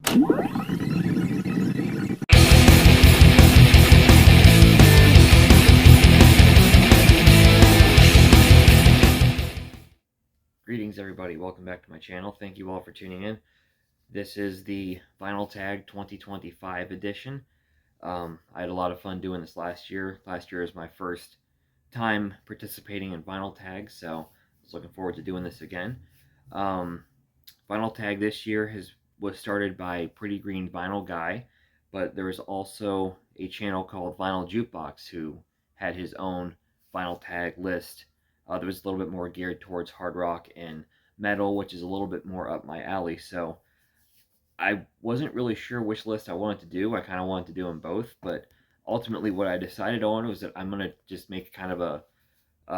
Greetings everybody, welcome back to my channel. Thank you all for tuning in. This is the Vinyl Tag 2025 edition. I had a lot of fun doing this last year. Last year was my first time participating in Vinyl Tag, so I was looking forward to doing this again. Vinyl Tag this year was started by Pretty Green Vinyl Guy, but there was also a channel called Vinyl Jukebox who had his own Vinyl Tag list. That was a little bit more geared towards hard rock and metal, which is a little bit more up my alley. So I wasn't really sure which list I wanted to do. I kind of wanted to do them both, but ultimately what I decided on was that I'm going to just make kind of a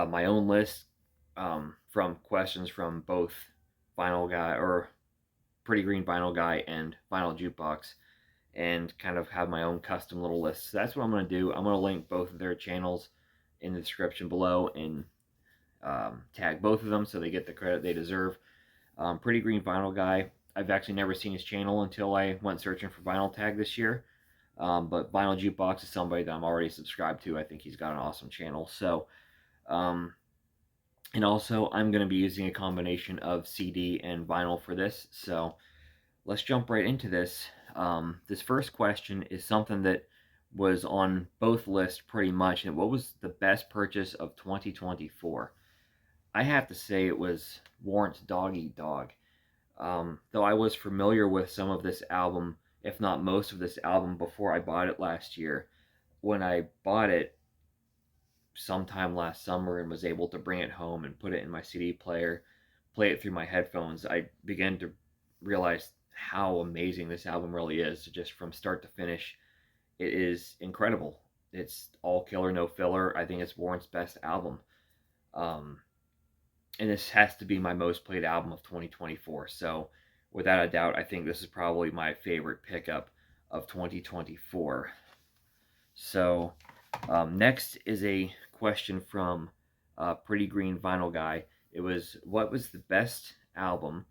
my own list from questions from both Vinyl Guy or Pretty Green Vinyl Guy and Vinyl Jukebox, and kind of have my own custom little list. So that's what I'm going to do. I'm going to link both of their channels in the description below and tag both of them so they get the credit they deserve. Pretty Green Vinyl Guy, I've actually never seen his channel until I went searching for Vinyl Tag this year. But Vinyl Jukebox is somebody that I'm already subscribed to. I think he's got an awesome channel. So, and also I'm going to be using a combination of CD and vinyl for this. So let's jump right into this. This first question is something that was on both lists pretty much. And what was the best purchase of 2024? I have to say it was Warrant's Dog Eat Dog. Though I was familiar with some of this album, if not most of this album, before I bought it last year. When I bought it sometime last summer and was able to bring it home and put it in my CD player, play it through my headphones, I began to realize how amazing this album really is. Just from start to finish, it is incredible. It's all killer, no filler. I think it's Warrant's best album. And this has to be my most played album of 2024. So, without a doubt, I think this is probably my favorite pickup of 2024. So, next is a question from Pretty Green Vinyl Guy. It was, what was the best album,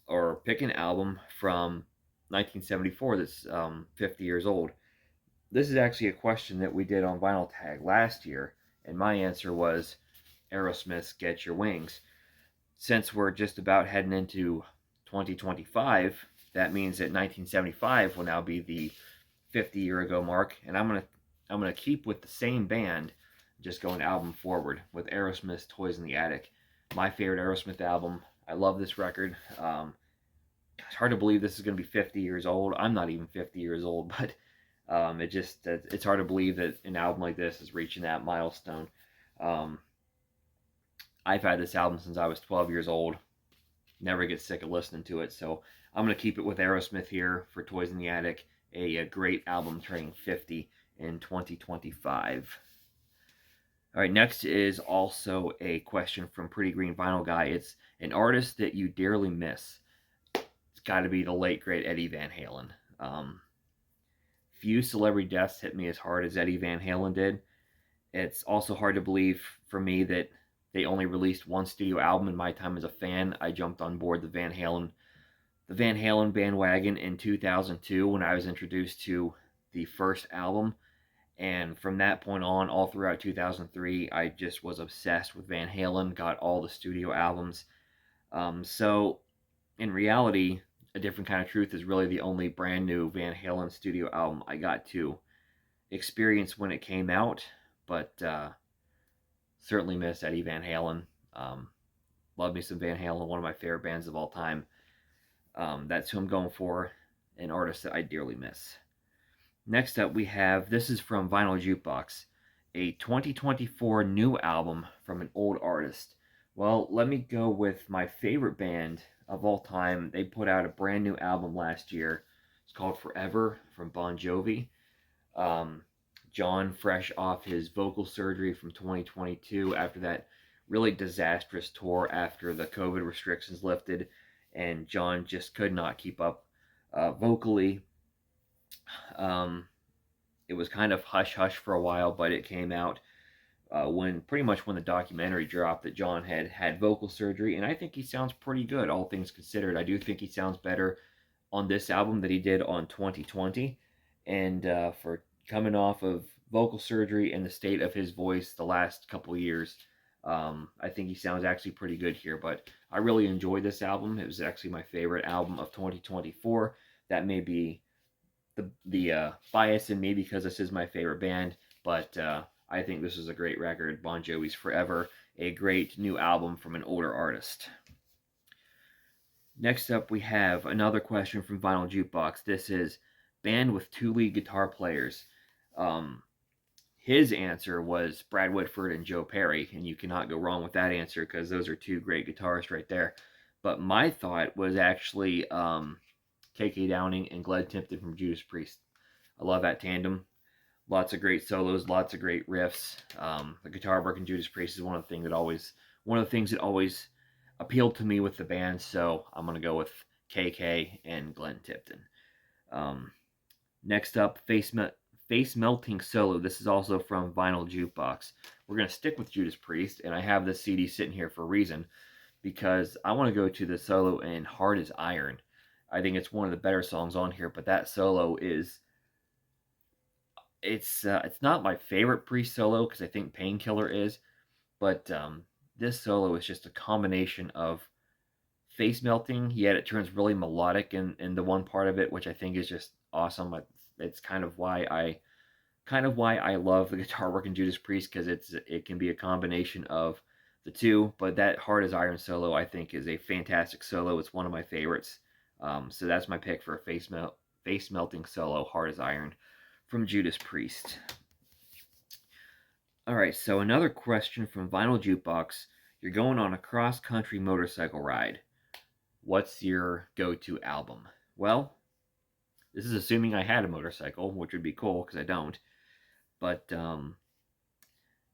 or pick an album from 1974 that's 50 years old? This is actually a question that we did on Vinyl Tag last year, and my answer was Aerosmith's Get Your Wings. Since we're just about heading into 2025, that means that 1975 will now be the 50-year ago mark, and I'm gonna keep with the same band, just going album forward with Aerosmith's Toys in the Attic. My favorite Aerosmith album. I love this record. It's hard to believe this is gonna be 50 years old. I'm not even 50 years old, but it's hard to believe that an album like this is reaching that milestone. I've had this album since I was 12 years old. Never get sick of listening to it. So I'm going to keep it with Aerosmith here for Toys in the Attic. A great album turning 50 in 2025. All right, next is also a question from Pretty Green Vinyl Guy. It's an artist that you dearly miss. It's got to be the late, great Eddie Van Halen. Few celebrity deaths hit me as hard as Eddie Van Halen did. It's also hard to believe for me that they only released one studio album in my time as a fan. I jumped on board the Van Halen bandwagon in 2002 when I was introduced to the first album. And from that point on, all throughout 2003, I just was obsessed with Van Halen, got all the studio albums. So, in reality, A Different Kind of Truth is really the only brand new Van Halen studio album I got to experience when it came out. But certainly miss Eddie Van Halen. Love me some Van Halen, one of my favorite bands of all time. That's who I'm going for, an artist that I dearly miss. Next up, we have, this is from Vinyl Jukebox, a 2024 new album from an old artist. Well, let me go with my favorite band of all time. They put out a brand new album last year. It's called Forever from Bon Jovi. John, fresh off his vocal surgery from 2022 after that really disastrous tour after the COVID restrictions lifted, and John just could not keep up vocally. It was kind of hush-hush for a while, but it came out pretty much when the documentary dropped that John had vocal surgery, and I think he sounds pretty good, all things considered. I do think he sounds better on this album that he did on 2020, and for coming off of vocal surgery and the state of his voice the last couple years. I think he sounds actually pretty good here, but I really enjoyed this album. It was actually my favorite album of 2024. That may be the bias in me because this is my favorite band, but I think this is a great record. Bon Jovi's Forever, a great new album from an older artist. Next up, we have another question from Vinyl Jukebox. This is band with two lead guitar players. Um, his answer was Brad Whitford and Joe Perry, and you cannot go wrong with that answer because those are two great guitarists right there. But my thought was actually KK Downing and Glenn Tipton from Judas Priest. I love that tandem. Lots of great solos, lots of great riffs. The guitar work in Judas Priest is one of the things that always appealed to me with the band. So I'm gonna go with KK and Glenn Tipton. Um, Next up, Face Melting Solo. This is also from Vinyl Jukebox. We're gonna stick with Judas Priest, and I have this CD sitting here for a reason because I want to go to the solo in Hard as Iron. I think it's one of the better songs on here, but that solo is it's not my favorite Priest solo because I think Painkiller is, but this solo is just a combination of face melting, yet it turns really melodic in the one part of it, which I think is just awesome. It's kind of why I love the guitar work in Judas Priest because it can be a combination of the two. But that Hard as Iron solo I think is a fantastic solo. It's one of my favorites. So that's my pick for a face melting solo, Hard as Iron from Judas Priest. All right, so another question from Vinyl Jukebox. You're going on a cross country motorcycle ride. What's your go-to album? Well, this is assuming I had a motorcycle, which would be cool because I don't. But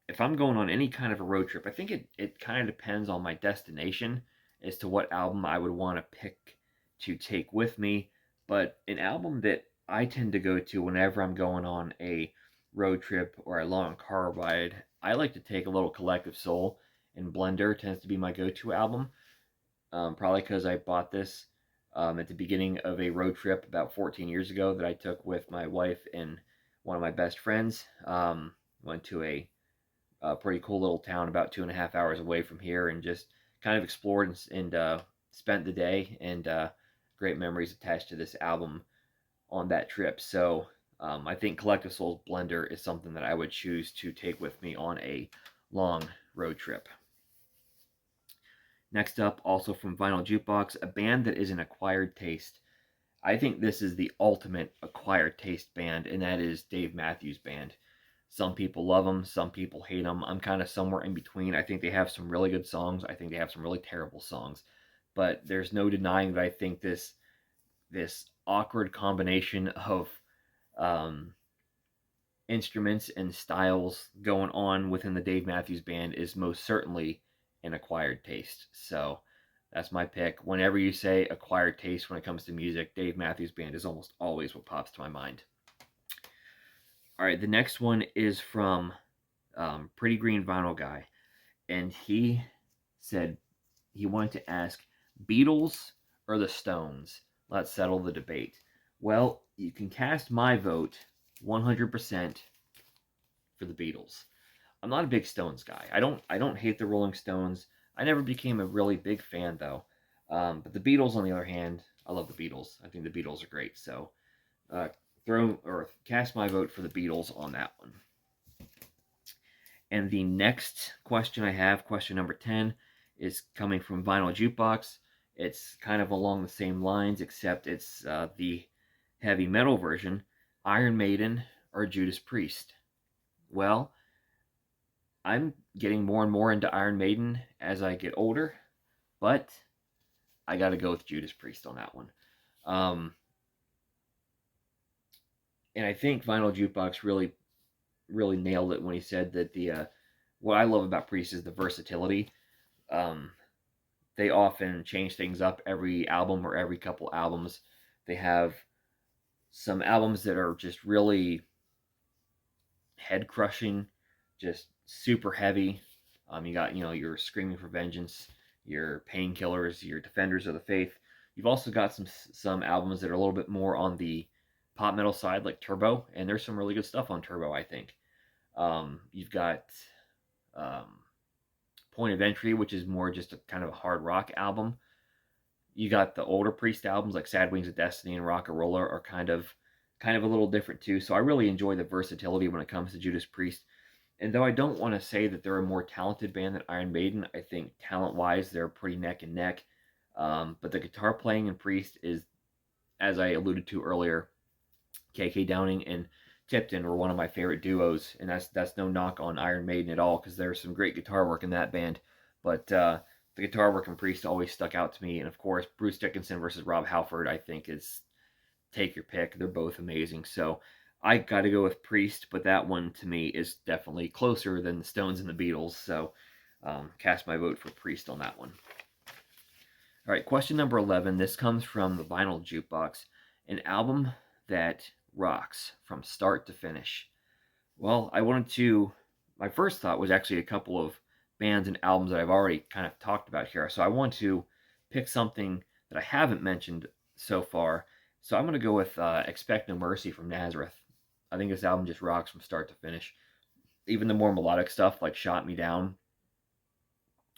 if I'm going on any kind of a road trip, I think it kind of depends on my destination as to what album I would want to pick to take with me. But an album that I tend to go to whenever I'm going on a road trip or a long car ride, I like to take a little Collective Soul, and Blender tends to be my go-to album. Probably because I bought this at the beginning of a road trip about 14 years ago that I took with my wife and one of my best friends. Went to a pretty cool little town about 2.5 hours away from here and just kind of explored and spent the day, and great memories attached to this album on that trip. So I think Collective Soul's Blender is something that I would choose to take with me on a long road trip. Next up, also from Vinyl Jukebox, a band that is an acquired taste. I think this is the ultimate acquired taste band, and that is Dave Matthews Band. Some people love them, some people hate them. I'm kind of somewhere in between. I think they have some really good songs. I think they have some really terrible songs. But there's no denying that I think this awkward combination of um, instruments and styles going on within the Dave Matthews Band is most certainly an acquired taste. So that's my pick. Whenever you say acquired taste when it comes to music, Dave Matthews Band is almost always what pops to my mind. All right, the next one is from Pretty Green Vinyl Guy, and he said he wanted to ask Beatles or the Stones. Let's settle the debate. Well, you can cast my vote 100% for the Beatles. I'm not a big Stones guy. I don't hate the Rolling Stones. I never became a really big fan though. But the Beatles, on the other hand, I love the Beatles. I think the Beatles are great. So cast my vote for the Beatles on that one. And the next question I have, question number 10, is coming from Vinyl Jukebox. It's kind of along the same lines, except it's the heavy metal version. Iron Maiden or Judas Priest? Well, I'm getting more and more into Iron Maiden as I get older, but I got to go with Judas Priest on that one. And I think Vinyl Jukebox really nailed it when he said that what I love about Priest is the versatility. Um, they often change things up every album or every couple albums. They have some albums that are just really head crushing, just super heavy. You got your Screaming for Vengeance, your Painkillers, your Defenders of the Faith. You've also got some albums that are a little bit more on the pop metal side, like Turbo, and there's some really good stuff on Turbo, I think. You've got um, Point of Entry, which is more just a kind of a hard rock album. You got the older Priest albums like Sad Wings of Destiny and Rock and Roller are kind of a little different too. So I really enjoy the versatility when it comes to Judas Priest. And though I don't want to say that they're a more talented band than Iron Maiden, I think talent-wise they're pretty neck and neck. But the guitar playing in Priest is, as I alluded to earlier, KK Downing and Tipton were one of my favorite duos, and that's no knock on Iron Maiden at all because there's some great guitar work in that band. But the guitar work in Priest always stuck out to me, and of course Bruce Dickinson versus Rob Halford I think is take your pick. They're both amazing. So I got to go with Priest, but that one to me is definitely closer than the Stones and the Beatles. So cast my vote for Priest on that one. All right, question number 11. This comes from the Vinyl Jukebox, an album that rocks from start to finish. Well, my first thought was actually a couple of bands and albums that I've already kind of talked about here. So I want to pick something that I haven't mentioned so far. So I'm going to go with Expect No Mercy from Nazareth. I think this album just rocks from start to finish. Even the more melodic stuff like Shot Me Down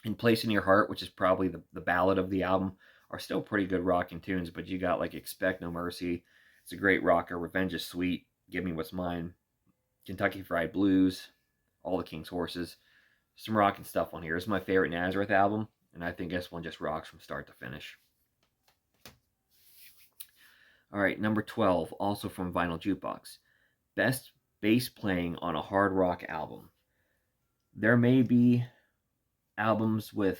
and Place in Your Heart, which is probably the ballad of the album, are still pretty good rocking tunes. But you got like Expect No Mercy. It's a great rocker. Revenge is Sweet. Give Me What's Mine. Kentucky Fried Blues. All the King's Horses. Some rocking stuff on here. This is my favorite Nazareth album, and I think this one just rocks from start to finish. All right, number 12, also from Vinyl Jukebox. Best bass playing on a hard rock album. There may be albums with,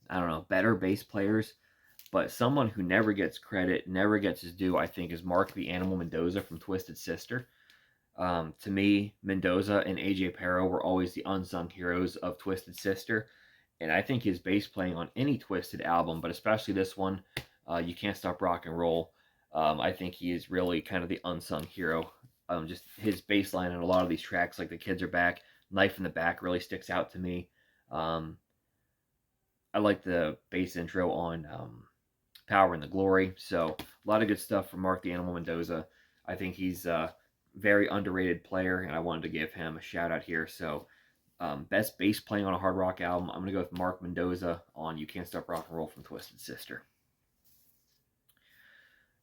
I don't know, better bass players, but someone who never gets credit, never gets his due, I think, is Mark the Animal Mendoza from Twisted Sister. To me, Mendoza and AJ Pero were always the unsung heroes of Twisted Sister, and I think his bass playing on any Twisted album, but especially this one, You Can't Stop Rock and Roll, I think he is really kind of the unsung hero. Just his bass line on a lot of these tracks, like The Kids Are Back, Knife in the Back, really sticks out to me. I like the bass intro on Power and the Glory, so a lot of good stuff from Mark the Animal Mendoza. I think he's very underrated player, and I wanted to give him a shout out here. So, best bass playing on a hard rock album, I'm going to go with Mark Mendoza on You Can't Stop Rock and Roll from Twisted Sister.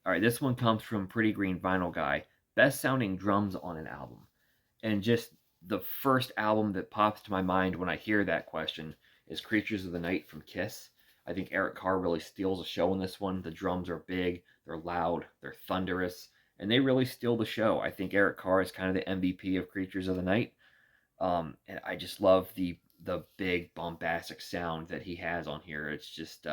All right, this one comes from Pretty Green Vinyl Guy. Best sounding drums on an album. And just the first album that pops to my mind when I hear that question is Creatures of the Night from Kiss. I think Eric Carr really steals the show in this one. The drums are big, they're loud, they're thunderous, and they really steal the show. I think Eric Carr is kind of the MVP of Creatures of the Night. And I just love the big bombastic sound that he has on here. It's just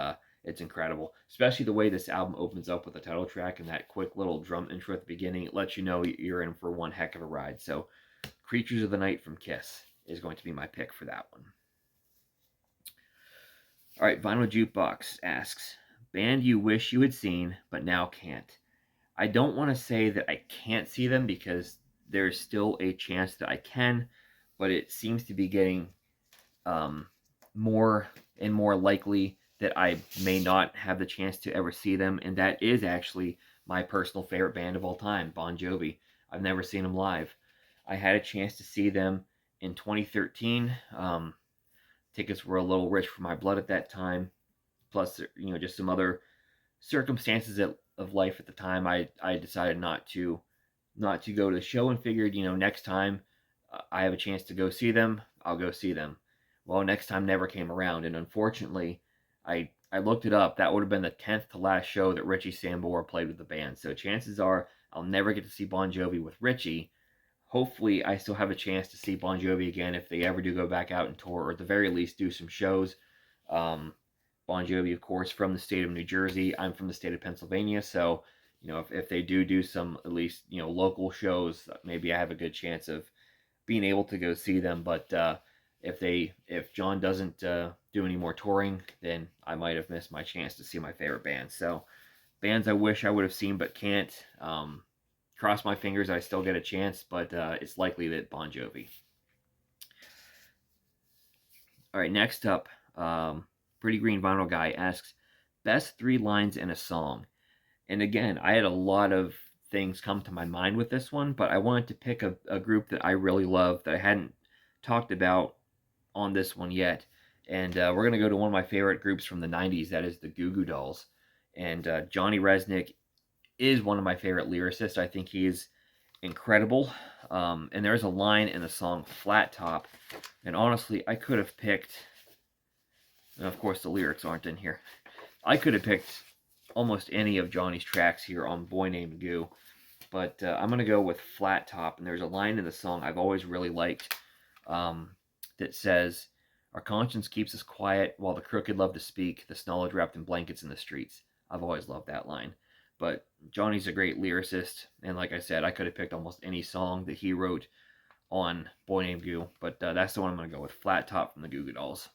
it's incredible, especially the way this album opens up with the title track and that quick little drum intro at the beginning. It lets you know you're in for one heck of a ride. So, Creatures of the Night from Kiss is going to be my pick for that one. All right, Vinyl Jukebox asks, band you wish you had seen but now can't. I don't want to say that I can't see them because there's still a chance that I can, but it seems to be getting more and more likely that I may not have the chance to ever see them, and that is actually my personal favorite band of all time, Bon Jovi. I've never seen them live. I had a chance to see them in 2013. Tickets were a little rich for my blood at that time, plus just some other circumstances of life at the time. I decided not to go to the show and figured next time I have a chance to go see them, I'll go see them. Well, next time never came around, and unfortunately, I looked it up. That would have been the 10th to last show that Richie Sambora played with the band. So chances are I'll never get to see Bon Jovi with Richie. Hopefully, I still have a chance to see Bon Jovi again if they ever do go back out and tour, or at the very least do some shows. Bon Jovi, of course, from the state of New Jersey. I'm from the state of Pennsylvania, so if they do some at least local shows, maybe I have a good chance of being able to go see them. But if John doesn't do any more touring, then I might have missed my chance to see my favorite band. So bands I wish I would have seen but can't. Cross my fingers I still get a chance, but it's likely that Bon Jovi. All right, next up, Pretty Green Vinyl Guy asks, best 3 lines in a song. And again, I had a lot of things come to my mind with this one, but I wanted to pick a group that I really love that I hadn't talked about on this one yet. And we're going to go to one of my favorite groups from the 90s, that is the Goo Goo Dolls. And Johnny Resnick is one of my favorite lyricists. I think he is incredible. And there's a line in the song Flat Top. And honestly, I could have picked, and of course the lyrics aren't in here, I could have picked almost any of Johnny's tracks here on Boy Named Goo. But I'm going to go with Flat Top. And there's a line in the song I've always really liked that says, "Our conscience keeps us quiet while the crooked love to speak, this knowledge wrapped in blankets in the streets." I've always loved that line. But Johnny's a great lyricist, and like I said, I could have picked almost any song that he wrote on Boy Named Goo, but that's the one I'm going to go with, Flat Top from the Goo Goo Dolls.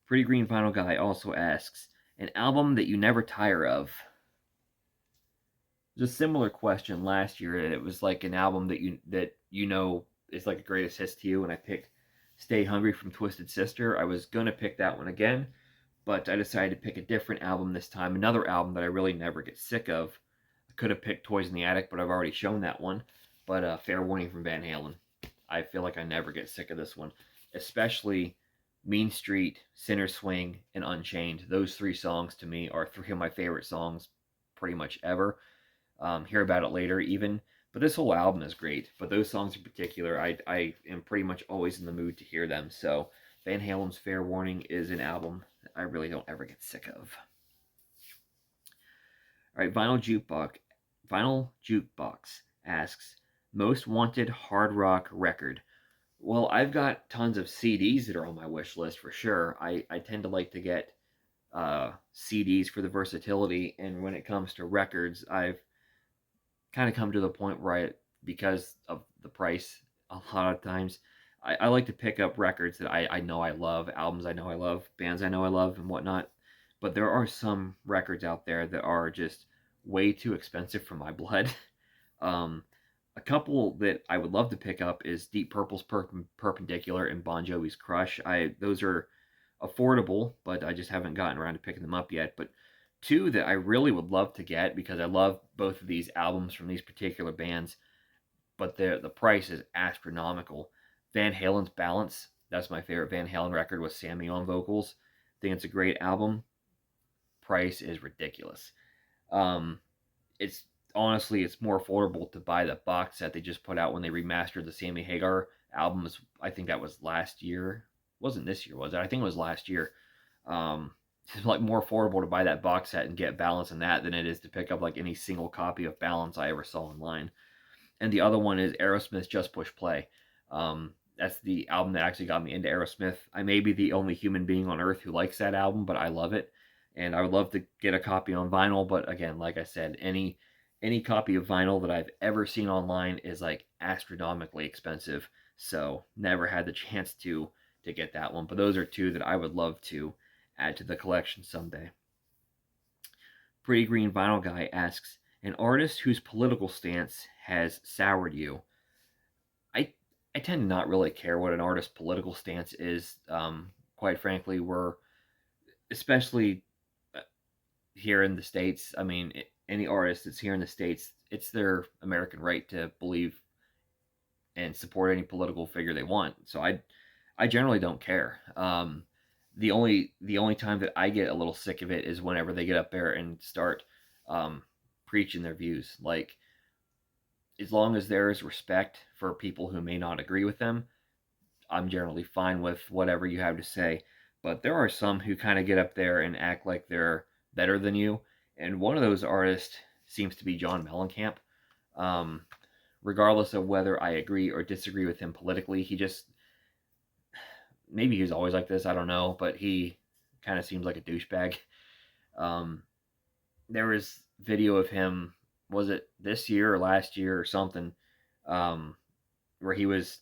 Pretty Green Vinyl Guy also asks, an album that you never tire of. It was a similar question last year. It was like an album that you know is like a greatest hits to you, and I picked Stay Hungry from Twisted Sister. I was going to pick that one again, but I decided to pick a different album this time, another album that I really never get sick of. I could have picked Toys in the Attic, but I've already shown that one. But Fair Warning from Van Halen. I feel like I never get sick of this one, especially Mean Street, Sinner Swing, and Unchained. Those 3 songs to me are 3 of my favorite songs pretty much ever. Hear About It Later even. But this whole album is great. But those songs in particular, I am pretty much always in the mood to hear them. So Van Halen's Fair Warning is an album that I really don't ever get sick of. All right, Vinyl Jukebox asks, most wanted hard rock record. Well, I've got tons of CDs that are on my wish list for sure. I tend to like to get CDs for the versatility, and when it comes to records, I've kind of come to the point where because of the price, a lot of times, I like to pick up records that I know I love, albums I know I love, bands I know I love, and whatnot. But there are some records out there that are just way too expensive for my blood. A couple that I would love to pick up is Deep Purple's Perpendicular and Bon Jovi's Crush. Those are affordable, but I just haven't gotten around to picking them up yet. But 2 that I really would love to get, because I love both of these albums from these particular bands, but the price is astronomical. Van Halen's Balance. That's my favorite Van Halen record with Sammy on vocals. I think it's a great album. Price is ridiculous. It's honestly, it's more affordable to buy the box set they just put out when they remastered the Sammy Hagar albums. I think that was last year. It wasn't this year, was it? I think it was last year. It's like more affordable to buy that box set and get Balance in that than it is to pick up like any single copy of Balance I ever saw online. And the other one is Aerosmith's Just Push Play. That's the album that actually got me into Aerosmith. I may be the only human being on earth who likes that album, but I love it. And I would love to get a copy on vinyl, but again, like I said, any copy of vinyl that I've ever seen online is like astronomically expensive. So never had the chance to get that one. But those are 2 that I would love to add to the collection someday. Pretty Green Vinyl Guy asks, an artist whose political stance has soured you. I tend to not really care what an artist's political stance is. Quite frankly, we're, especially here in the States, I mean, any artist that's here in the States, it's their American right to believe and support any political figure they want. So I generally don't care. The only time that I get a little sick of it is whenever they get up there and start preaching their views. Like, as long as there is respect for people who may not agree with them, I'm generally fine with whatever you have to say. But there are some who kind of get up there and act like they're better than you. And one of those artists seems to be John Mellencamp. Regardless of whether I agree or disagree with him politically, maybe he's always like this, I don't know, but he kind of seems like a douchebag. There was video of him, was it this year or last year or something, where he was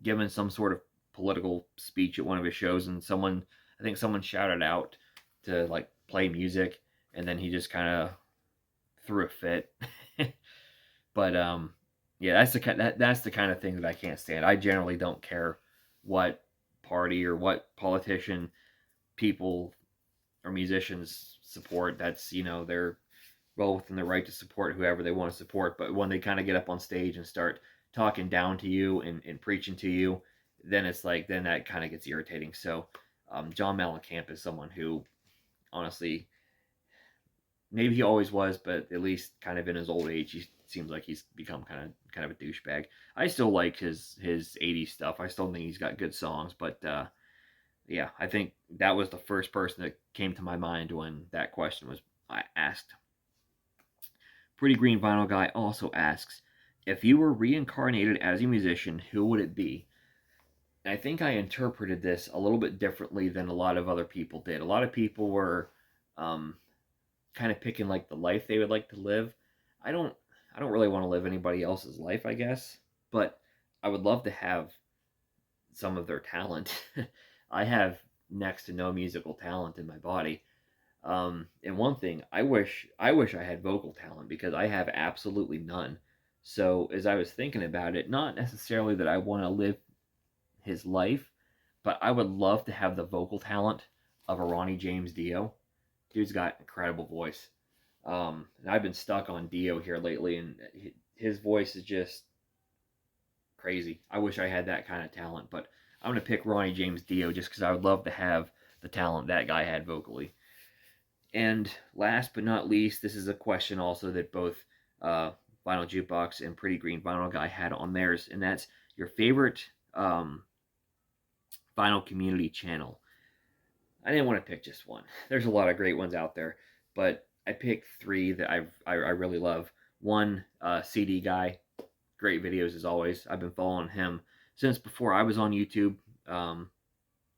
giving some sort of political speech at one of his shows, and I think someone shouted out to like play music, and then he just kind of threw a fit. But yeah, that's the kind of thing that I can't stand. I generally don't care what party or what politician people or musicians support, that's, they're well within their right to support whoever they want to support. But when they kind of get up on stage and start talking down to you and preaching to you, then it's like, then that kind of gets irritating. So John Mellencamp is someone who, honestly, maybe he always was, but at least kind of in his old age, he seems like he's become kind of a douchebag. I still like his '80s stuff. I still think he's got good songs, but yeah, I think that was the first person that came to my mind when that question was asked. Pretty Green Vinyl Guy also asks, if you were reincarnated as a musician, who would it be? And I think I interpreted this a little bit differently than a lot of other people did. A lot of people were um, kind of picking like the life they would like to live. I don't I don't really want to live anybody else's life, I guess, but I would love to have some of their talent. I have next to no musical talent in my body. And one thing, I wish I had vocal talent because I have absolutely none. So as I was thinking about it, not necessarily that I want to live his life, but I would love to have the vocal talent of a Ronnie James Dio. Dude's got incredible voice. And I've been stuck on Dio here lately, and his voice is just crazy. I wish I had that kind of talent, but I'm gonna pick Ronnie James Dio just because I would love to have the talent that guy had vocally. And last but not least, this is a question also that both uh, Vinyl Jukebox and Pretty Green Vinyl Guy had on theirs, and that's your favorite vinyl community channel. I didn't want to pick just one. There's a lot of great ones out there, but I picked three that I really love. One, CD Guy, great videos as always. I've been following him since before I was on YouTube. Um,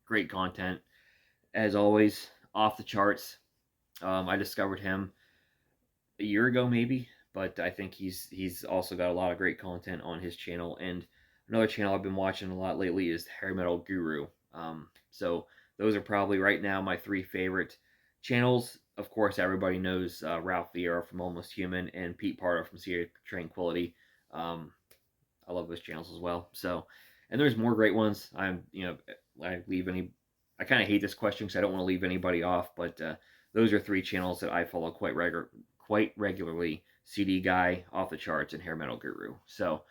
Great content as always, off the charts. I discovered him a year ago maybe, but I think he's also got a lot of great content on his channel. And another channel I've been watching a lot lately is Hair Metal Guru. So those are probably right now my three favorite channels. Of course, everybody knows Ralph Vieira from Almost Human and Pete Pardo from Sea of Tranquility. Um, I love those channels as well. So, and there's more great ones. I leave any. I kind of hate this question because I don't want to leave anybody off, but those are three channels that I follow quite regularly. CD Guy, Off the Charts, and Hair Metal Guru. So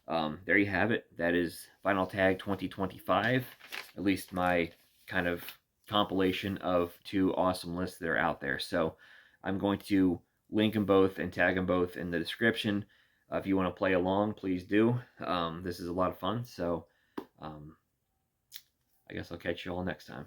there you have it. That is Final Tag 2025. At least my kind of compilation of two awesome lists that are out there. So I'm going to link them both and tag them both in the description. If you want to play along, please do. This is a lot of fun. So I guess I'll catch you all next time.